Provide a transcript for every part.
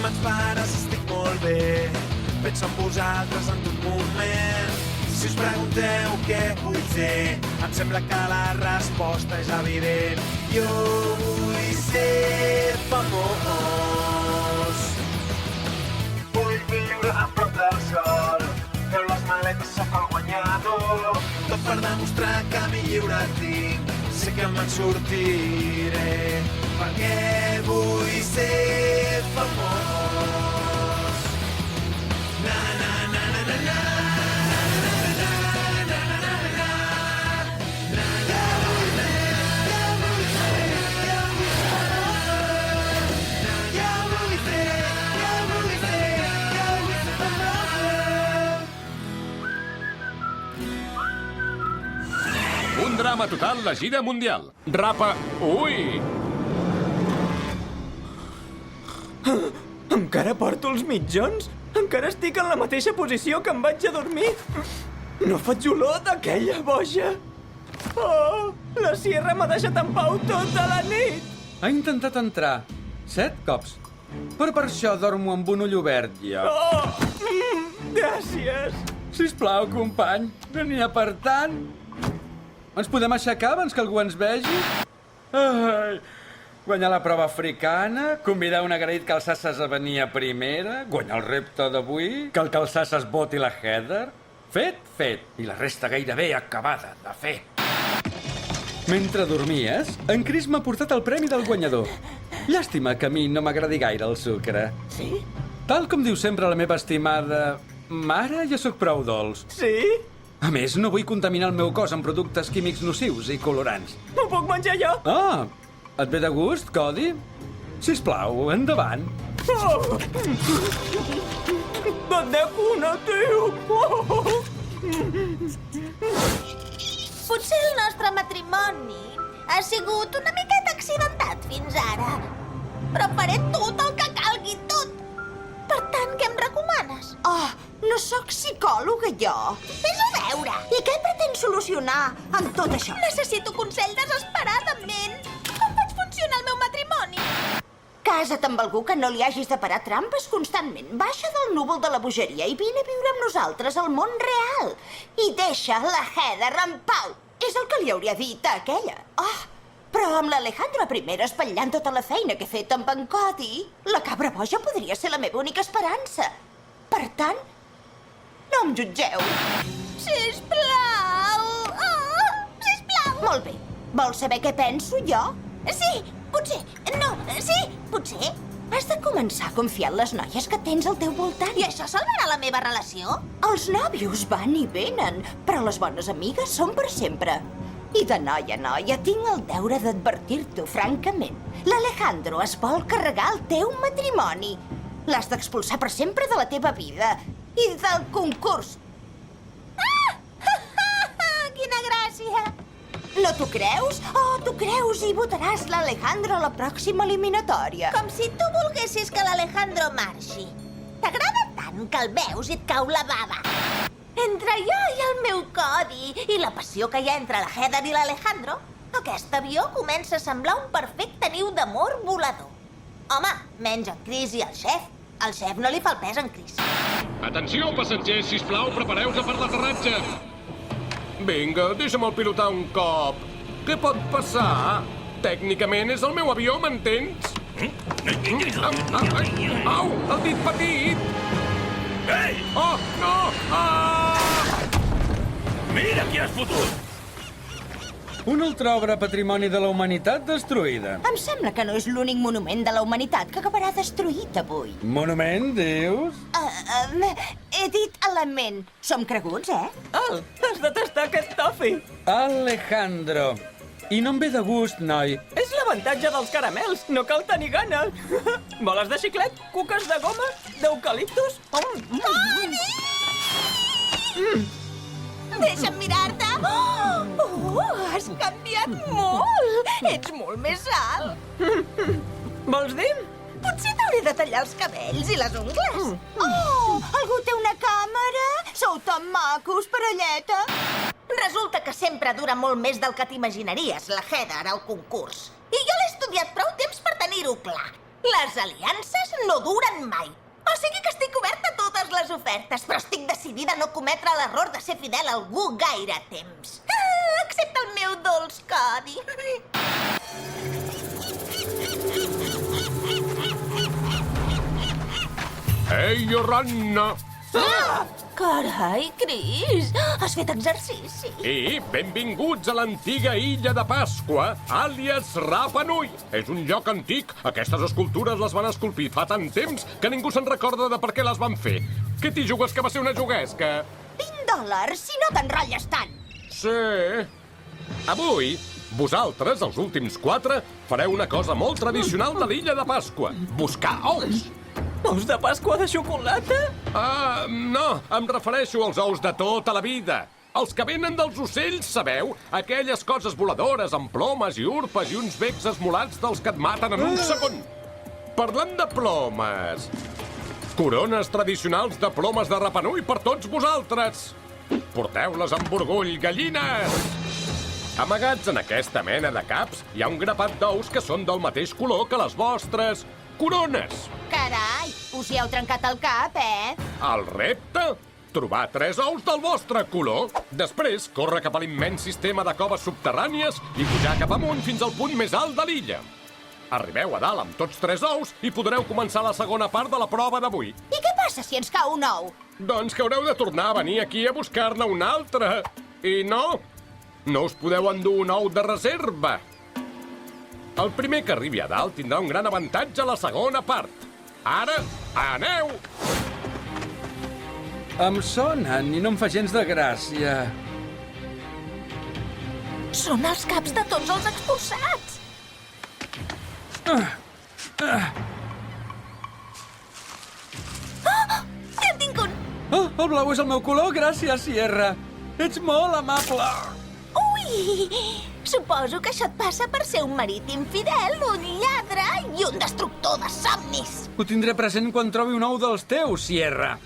me'n pares estic molt bé. Penso en vosaltres en tot moment. Si us pregunteu què vull ser, em sembla que la resposta és evident. Jo vull ser famós. Vull viure a prop del sol, feu les maletes, sóc el guanyador. Tot per demostrar que mi lliure tinc, sé que me'n sortiré, perquè vull ser famós. Na, na, na, na, na, na. Un drama total, la gira mundial. Rapa... Ui! Encara porto els mitjons? Encara estic en la mateixa posició que em vaig a dormir? No faig olor d'aquella boja. Oh, la Sierra m'ha deixat en pau tota la nit. Ha intentat entrar 7 cops. Però per això dormo amb un ull obert, jo. Gràcies. Sisplau, company, no n'hi ha per tant. Ens podem aixecar abans que algú ens vegi? Ai, guanyar la prova africana, convidar un agraït Calçasses a venir a primera, guanyar el repte d'avui, que el Calçasses voti la Heather... Fet, fet. I la resta gairebé acabada de fer. Mentre dormies, en Chris m'ha portat el premi del guanyador. Llàstima que a mi no m'agradi gaire el sucre. Sí? Tal com diu sempre la meva estimada mare, ja sóc prou dolç. Sí? A més, no vull contaminar el meu cos amb productes químics nocius i colorants. M'ho puc menjar jo? Ah, et ve de gust, Cody? Sisplau, endavant. Oh! Bandecuna, tio! Oh! Potser el nostre matrimoni ha sigut una miqueta accidentat fins ara. Però faré tot el que calgui, tot. Per tant, què em recomanes? Oh, no sóc psicòloga, jo. Vés-ho a veure. I què pretens solucionar amb tot això? Necessito consell desesperadament. Com pot funcionar el meu matrimoni? Casa't amb algú que no li hagis de parar trampes constantment. Baixa del núvol de la bogeria i vine a viure amb nosaltres al món real. I deixa la Heather en pau. És el que li hauria dit a aquella. Oh, però amb l'Alejandro a primera espatllant tota la feina que he fet amb en Cody, la cabra boja podria ser la meva única esperança. Per tant, no em jutgeu. Sisplau. Oh, sisplau. Molt bé. Vols saber què penso jo? Sí, potser. No, sí, potser. Has de començar a confiar en les noies que tens al teu voltant. I això salvarà la meva relació? Els nòvios van i venen, però les bones amigues són per sempre. I de noia a noia tinc el deure d'advertir-t'ho, francament. L'Alejandro es vol carregar el teu matrimoni. L'has d'expulsar per sempre de la teva vida i del concurs. Quina gràcia! No t'ho creus? Oh, t'ho creus i votaràs l'Alejandro a la pròxima eliminatòria. Com si tu volguessis que l'Alejandro marxi. T'agrada tant que el veus i et cau la bava. Entre jo i el meu Cody i la passió que hi ha entre la Heather i l'Alejandro, aquest avió comença a semblar un perfecte niu d'amor volador. Home, menys en Chris i el xef. Al xef no li fa el pes en Chris. Atenció, passatgers, sisplau, prepareu-se per l'aterratge. Vinga, deixa'm-el pilotar un cop. Què pot passar? Tècnicament és el meu avió, m'entens? Au, el dit petit! Ei! Oh, no! Ah! Mira qui has fotut! Una altra obra patrimoni de la humanitat destruïda. Em sembla que no és l'únic monument de la humanitat que acabarà destruït avui. Monument, dius? He dit element. Som creguts, eh? Al, has de tastar aquest tofi. Alejandro. I no em ve de gust, noi. És l'avantatge dels caramels, no cal tenir gana. Boles de xiclet, cuques de goma, d'eucaliptus... Deixa'm mirar-te. Has canviat molt. Ets molt més alt. Vols dir? Potser t'hauré de tallar els cabells i les ungles. Oh, algú té una càmera? Sou tan macos, parelleta. Resulta que sempre dura molt més del que t'imaginaries, la Heather, al concurs. I jo l'he estudiat prou temps per tenir-ho clar. Les aliances no duren mai. O sigui que estic oberta a totes les ofertes, però estic decidida a no cometre l'error de ser fidel a algú gaire temps. Excepte el meu dolç Cody. Ei, rana! Carai, Chris, has fet exercici. I benvinguts a l'antiga illa de Pasqua, àlies Rapa Nui. És un lloc antic. Aquestes escultures les van esculpir fa tant temps que ningú se'n recorda de per què les van fer. Què t'hi jugues que va ser una juguesca? $20, si no t'enrotlles tant. Sí. Avui, vosaltres, els últims 4, fareu una cosa molt tradicional de l'illa de Pasqua. Buscar ous. Ous de Pasqua de xocolata? No, em refereixo als ous de tota la vida. Els que venen dels ocells, sabeu? Aquelles coses voladores amb plomes i urpes i uns becs esmolats dels que et maten en un segon. Parlant de plomes... Corones tradicionals de plomes de Rapa Nui per tots vosaltres. Porteu-les amb orgull, gallines! Amagats en aquesta mena de caps, hi ha un grapat d'ous que són del mateix color que les vostres corones. Carai, us hi heu trencat el cap, eh? El repte? Trobar 3 ous del vostre color. Després, córrer cap a l'immens sistema de coves subterrànies i pujar cap amunt fins al punt més alt de l'illa. Arribeu a dalt amb tots 3 ous i podreu començar la segona part de la prova d'avui. I què passa si ens cau un ou? Doncs que haureu de tornar a venir aquí a buscar-ne un altre. I no us podeu endur un ou de reserva. El primer que arribi a dalt tindrà un gran avantatge a la segona part. Ara, aneu! Em sonen i no em fa gens de gràcia. Són els caps de tots els expulsats. Ja en tinc un! Oh, el blau és el meu color, gràcies, Sierra. Ets molt amable. Ui! Suposo que això et passa per ser un marit infidel, un lladre i un destructor de somnis. Ho tindré present quan trobi un ou dels teus, Sierra.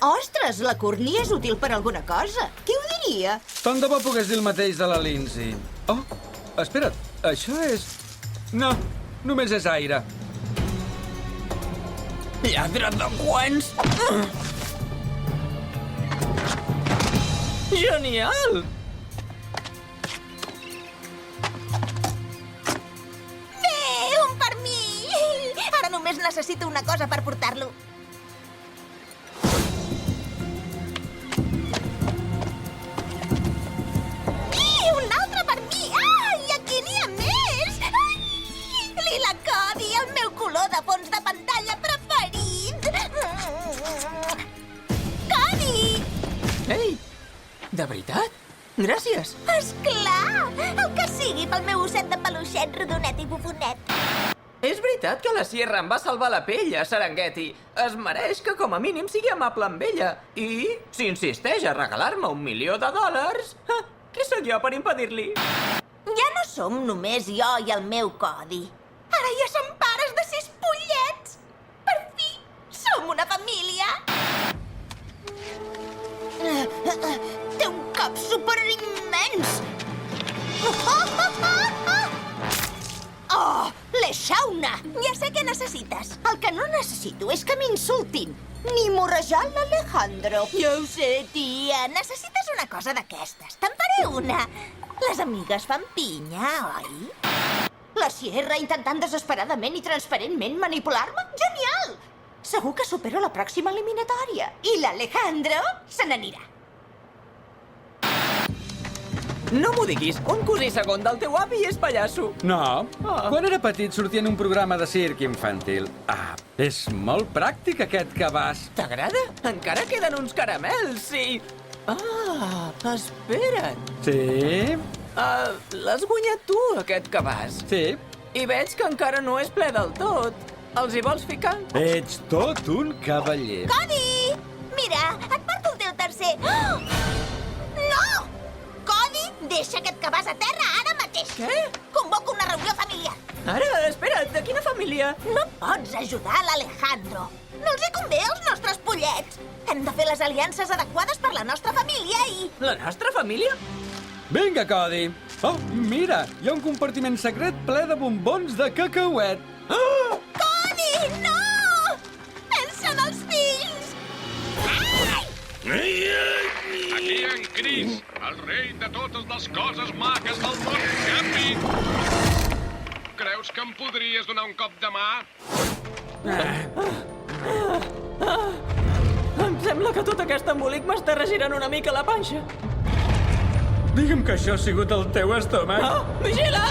Ostres, la Courtney és útil per alguna cosa. Qui ho diria? Tant de bo pogués dir el mateix de la Lindsay. Oh, espera't, això és... No, només és aire. Lladre de guants! Genial! Bé, un per mi! Ara només necessito una cosa per portar-lo. I un altre per mi! Ah, i aquí n'hi ha més! Ai, lila Cody, el meu color de fons de pantalla preferit! Cody! Ei, de veritat? Gràcies. Esclar! El que sigui pel meu osset de peluixet rodonet i bufonet. És veritat que la Sierra em va salvar la pell a Serengeti. Es mereix que com a mínim sigui amable amb ella. I, si insisteix a regalar-me $1.000.000, qui sóc jo per impedir-li? Ja no som només jo i el meu Cody. Ara ja som pares de 6 pollets. Per fi, som una família. Té un cap superimmens! Oh, l'Eixauna! Ja sé què necessites. El que no necessito és que m'insultin, ni morrejar l'Alejandro. Ja ho sé, tia. Necessites una cosa d'aquestes. Te'n faré una. Les amigues fan pinya, oi? La Sierra intentant desesperadament i transparentment manipular-me? Genial! Segur que supero la pròxima eliminatòria. I l'Alejandro se n'anirà. No m'ho diguis, un cosí segon del teu avi és pallasso. No, quan era petit sortia en un programa de circ infantil. Ah, és molt pràctic aquest cabàs. T'agrada? Encara queden uns caramels, sí. Ah, espera't. Sí, L'has guanyat tu, aquest cabàs. sí. I veig que encara no és ple del tot. Els hi vols ficar? Ets tot un cavaller. Cody! Mira, et porto el teu tercer... Oh! No! Cody, deixa aquest cabàs a terra ara mateix. Què? Convoco una reunió familiar. Ara, espera't, de quina família? No pots ajudar l'Alejandro. No els hi convé als nostres pollets. Hem de fer les aliances adequades per la nostra família i... La nostra família? Vinga, Cody. Oh, mira, hi ha un compartiment secret ple de bombons de cacauet. Cody, no! Ells són els fills! Aquí en Chris, el rei de totes les coses maques del món. Capi! Creus que em podries donar un cop de mà? Em sembla que tot aquest embolic m'està regirant una mica la panxa. Digue'm que això ha sigut el teu estómac. Ah, vigila!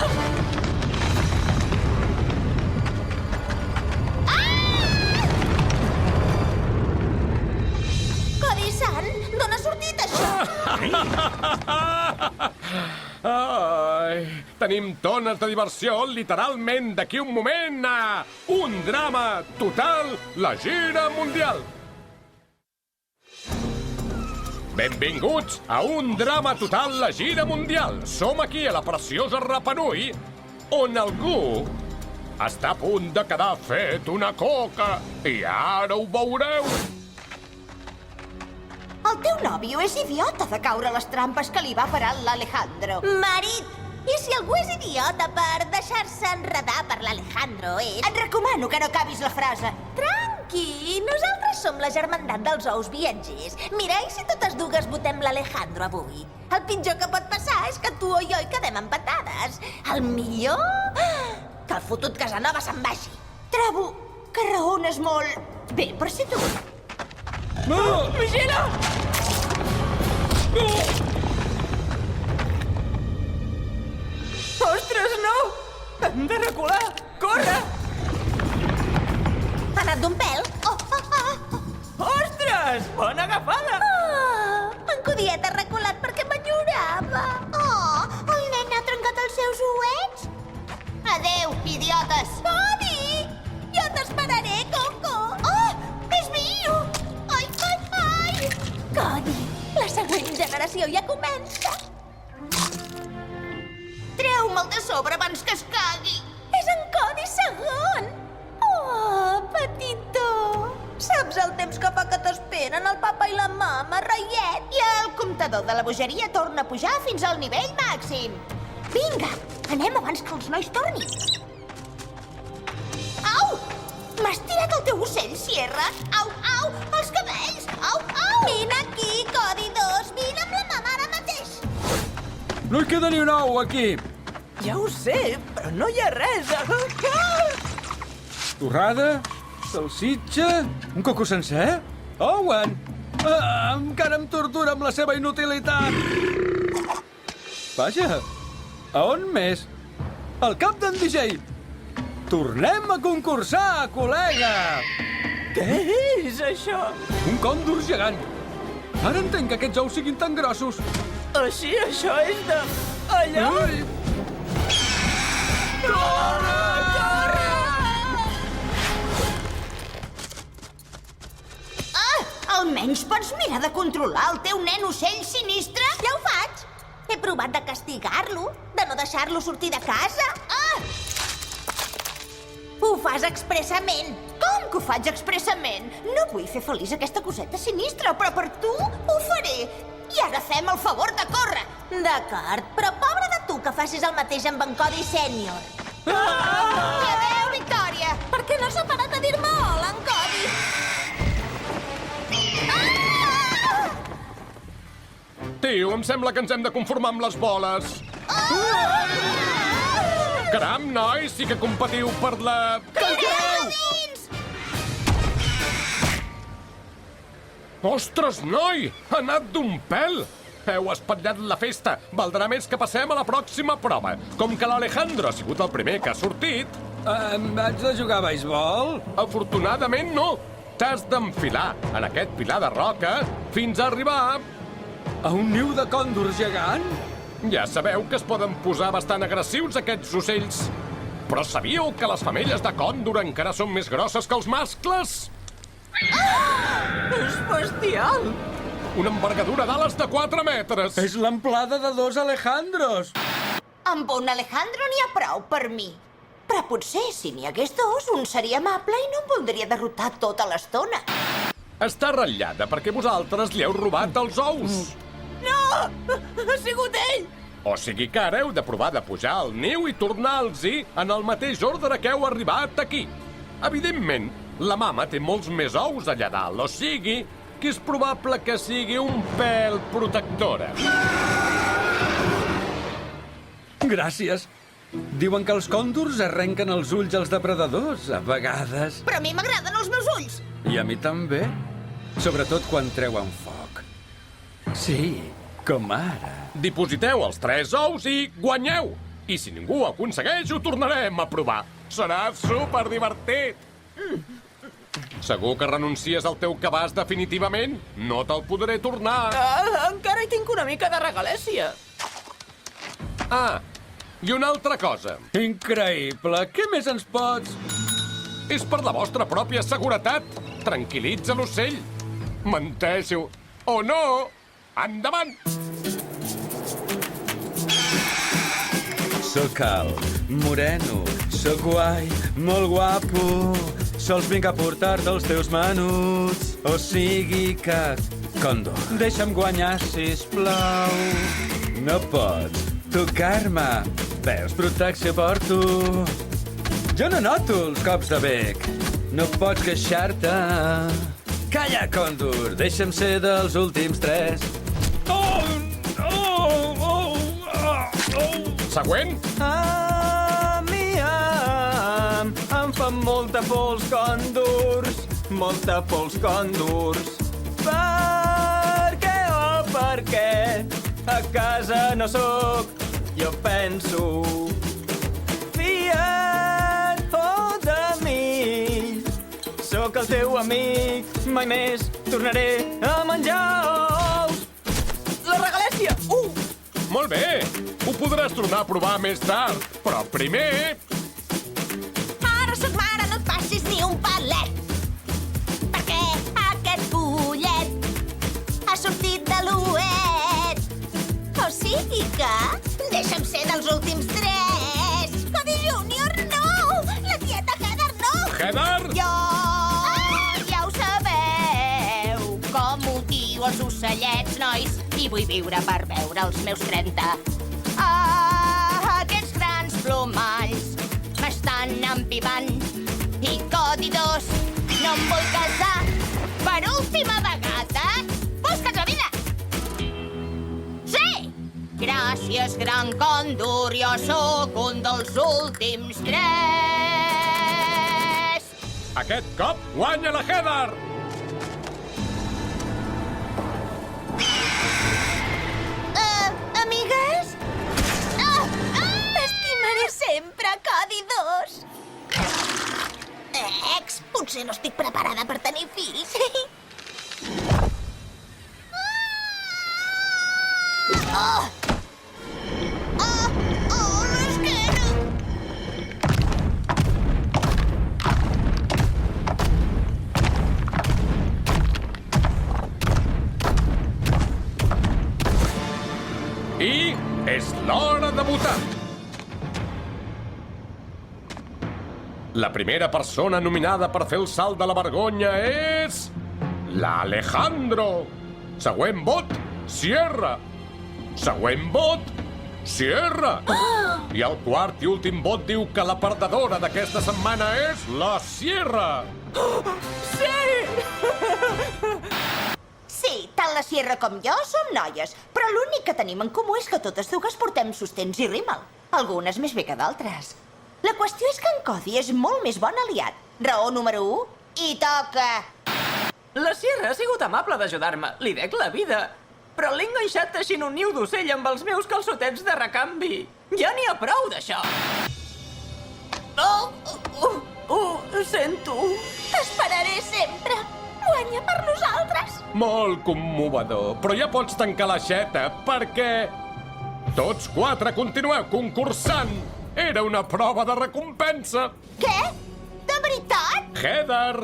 Cody-san, d'on ha sortit això? Ai, tenim tones de diversió, literalment, d'aquí un moment a un drama total, la gira mundial. Benvinguts a un drama total, la gira mundial. Som aquí a la preciosa Rapa Nui, on algú està a punt de quedar fet una coca. I ara ho veureu. El teu nòvio és idiota de caure a les trampes que li va parar l'Alejandro. Marit! I si algú és idiota per deixar-se enredar per l'Alejandro, és... Et recomano que no acabis la frase. Tranqui, nosaltres som la germandat dels ous viatgers. Mira, i si totes dues votem l'Alejandro avui? El pitjor que pot passar és que tu o jo hi quedem empatades. El millor... que el fotut Casanova se'n vagi. Trobo que raones molt bé per ser tu. No! Vigila! Ostres, no! Hem de recular! Corre! Ha anat d'un pèl? Ostres! Bona agafada! En Codiet ha reculat perquè m'enyorava. Oh, el nen ha trencat els seus ouets? Adéu, idiotes! Codi! Jo t'esperaré, Coco! Oh, és viu! Ai, ai, ai! Codi, la següent generació ja comença. Treu-me'l de sobre abans que es cagui! És en Codi segon! Oh, petitó! Saps el temps que fa que t'esperen el papa i la mama, reiet? I el comptador de la bogeria torna a pujar fins al nivell màxim. Vinga, anem abans que els nois tornin. Au! M'has tirat el teu ocell, Sierra! Au, au! Els cabells! Au, au! Vine aquí, Codi 2! Vine amb la mama ara mateix! No hi queda ni un ou, aquí. Ja ho sé, però no hi ha res. Torrada, salsitxa, un coco sencer? Owen! Encara em tortura amb la seva inutilitat. Vaja, a on més? Al cap d'en DJ. Tornem a concursar, col·lega! Què és això? Un còndor gegant. Ara entenc que aquests ous siguin tan grossos. Així, això és de... allò? Ai! Corre! Corre! Almenys pots mirar de controlar el teu nen ocell sinistre? Ja ho faig! He provat de castigar-lo, de no deixar-lo sortir de casa. Ho fas expressament. Com que ho faig expressament? No vull fer feliç aquesta coseta sinistra, però per tu ho faré. I ara fem el favor de córrer. D'acord, però pobre de tu que facis el mateix amb en Codi Sènior. I adéu, Victòria. Per què no s'ha parat a dir-me hola, en Codi? Tio, em sembla que ens hem de conformar amb les boles. Caram, nois, sí que competiu per la... Ostres, noi! Ha anat d'un pèl! Heu espatllat la festa. Valdrà més que passem a la pròxima prova. Com que l'Alejandro ha sigut el primer que ha sortit... Haig de jugar a beisbol? Afortunadament, no. T'has d'enfilar en aquest pilar de roca fins a arribar... A un niu de còndor gegant? Ja sabeu que es poden posar bastant agressius aquests ocells. Però sabíeu que les femelles de còndor encara són més grosses que els mascles? És bestial! Una envergadura d'ales de 4 metres. És l'amplada de 2 Alejandros. Amb un Alejandro n'hi ha prou per mi. Però potser, si n'hi hagués 2, un seria amable i no em voldria derrotar tota l'estona. Està ratllada perquè vosaltres li heu robat els ous. No! Ha sigut ell! O sigui que ara heu de provar de pujar al niu i tornar-los-hi en el mateix ordre que heu arribat aquí. Evidentment, la mama té molts més ous allà dalt, o sigui que és probable que sigui un pèl protectora. Gràcies. Diuen que els còndors arrenquen els ulls als depredadors, a vegades. Però a mi m'agraden els meus ulls. I a mi també. Sobretot quan treuen foc. Sí, com ara. Dipositeu els 3 ous i guanyeu! I si ningú ho aconsegueix, ho tornarem a provar. Serà superdivertit! Segur que renuncies al teu cabàs definitivament? No te'l podré tornar. Encara hi tinc una mica de regalèssia. Ah, i una altra cosa. Increïble. Què més ens pots? És per la vostra pròpia seguretat. Tranquil·litza l'ocell. Menteixo. O no! Endavant! Sóc alt, moreno, sóc guai, molt guapo. Sols vinc a portar-te els teus menuts. O sigui que... Còndor, deixa'm guanyar, sisplau. No pots tocar-me. Perds protecció per tu. Jo no noto els cops de bec. No pots queixar-te. Calla, Còndor, deixa'm ser dels últims 3. Següent? Em fan molta por els còndors. Molta por els còndors. Per què, oh, per què? A casa no sóc, jo penso. Fia't, oh, de mi. Sóc el teu amic, mai més tornaré a menjar ous. La regalèssia! Molt bé! Ho podràs tornar a provar més tard, però primer... Ara sóc mare, no et passis ni un palet. Perquè aquest pollet ha sortit de l'ouet. O sigui que... deixa'm ser dels últims 3. Cody Júnior, no! La tieta Heather, no! Heather! Jo... ja ho sabeu. Com ho diu els ocellets, nois. I vull viure per veure els meus 30. Aquests grans plomalls m'estan empivant. I Cody 2, no em vull casar. Per última vegada, busca't la vida! Sí! Gràcies, gran còndor, jo sóc un dels últims 3. Aquest cop guanya la Heather! Amigues? T'estimaré sempre, Cody 2. Potser no estic preparada per tenir fills. L'esquena! I és l'hora de votar. La primera persona nominada per fer el salt de la vergonya és... l'Alejandro. Següent vot, Sierra. Següent vot, Sierra. I el quart i últim vot diu que la perdedora d'aquesta setmana és la Sierra. Sí, tant la Sierra com jo som noies, però l'únic que tenim en comú és que totes dues portem sostens i rímel. Algunes més bé que d'altres. La qüestió és que en Cody és molt més bon aliat. Raó número 1, i toca. La Sierra ha sigut amable d'ajudar-me. Li dec la vida. Però l'he enganxat teixint un niu d'ocell amb els meus calçotets de recanvi. Ja n'hi ha prou d'això. Sento. T'esperaré sempre. Guanya per nosaltres. Molt commovedor, però ja pots tancar l'aixeta perquè... tots 4 continueu concursant. Era una prova de recompensa. Què? De veritat? Heather,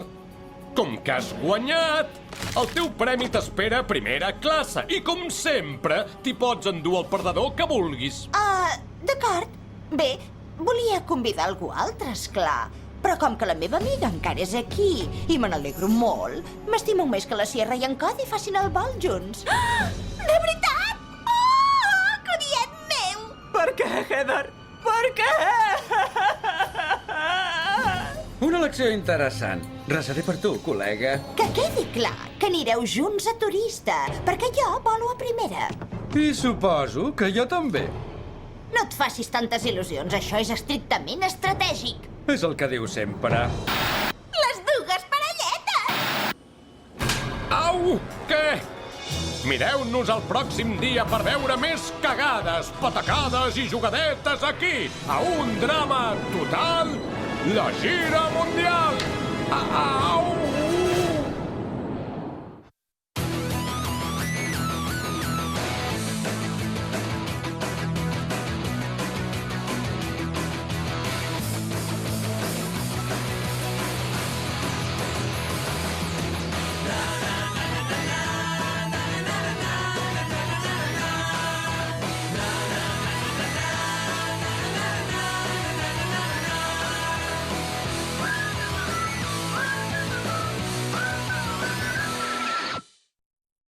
com que has guanyat, el teu premi t'espera a primera classe i, com sempre, t'hi pots endur el perdedor que vulguis. D'acord. Bé, volia convidar algú altre, esclar. Però com que la meva amiga encara és aquí i me n'alegro molt, m'estimo més que la Sierra i en Cody facin el vol junts. De veritat? Oh, Codiet meu! què, Heather? Per què? Una elecció interessant. Resaré per tu, col·lega. Que quedi clar que anireu junts a turista, perquè jo volo a primera. I suposo que jo també. No et facis tantes il·lusions, això és estrictament estratègic. És el que diu sempre. Les dues parelletes! Au! Què? Mireu-nos el pròxim dia per veure més cagades, patacades i jugadetes aquí, a un drama total, la gira mundial. Au!